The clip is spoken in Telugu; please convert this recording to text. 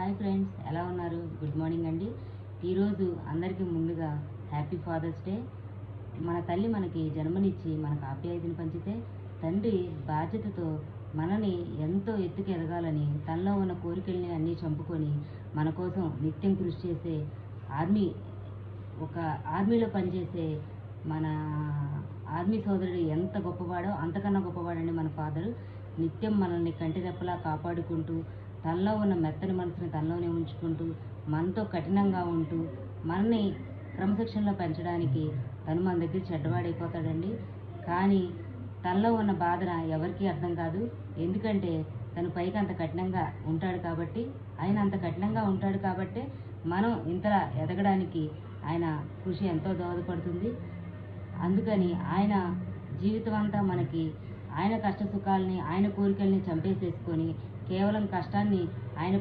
హాయ్ ఫ్రెండ్స్, ఎలా ఉన్నారు? గుడ్ మార్నింగ్ అండి. ఈరోజు అందరికీ ముందుగా హ్యాపీ ఫాదర్స్ డే. మన తల్లి మనకి జన్మనిచ్చి మనకు ఆప్యాయతను పంచితే, తండ్రి బాధ్యతతో మనని ఎంతో ఎత్తుకు ఎదగాలని తనలో ఉన్న కోరికల్ని అన్నీ చంపుకొని మన కోసం నిత్యం కృషి చేసే ఆర్మీ ఒక ఆర్మీలో పనిచేసే మన ఆర్మీ సోదరుడు ఎంత గొప్పవాడో అంతకన్నా గొప్పవాడండి మన ఫాదరు. నిత్యం మనల్ని కంటి రెప్పలా కాపాడుకుంటూ, తనలో ఉన్న మెత్తని మనసుని తనలోనే ఉంచుకుంటూ, మనతో కఠినంగా ఉంటూ, మనని క్రమశిక్షణలో పెంచడానికి తను మన దగ్గర చెడ్డవాడైపోతాడండి. కానీ తనలో ఉన్న బాధన ఎవరికీ అర్థం కాదు. ఎందుకంటే తను పైకి అంత కఠినంగా ఉంటాడు కాబట్టి, ఆయన అంత కఠినంగా ఉంటాడు కాబట్టే మనం ఇంతలా ఎదగడానికి ఆయన కృషి ఎంతో దోహదపడుతుంది. అందుకని ఆయన జీవితం అంతా మనకి ఆయన కష్ట సుఖాలని, ఆయన కోరికల్ని చంపేసేసుకొని కేవలం కష్టాన్ని ఆయన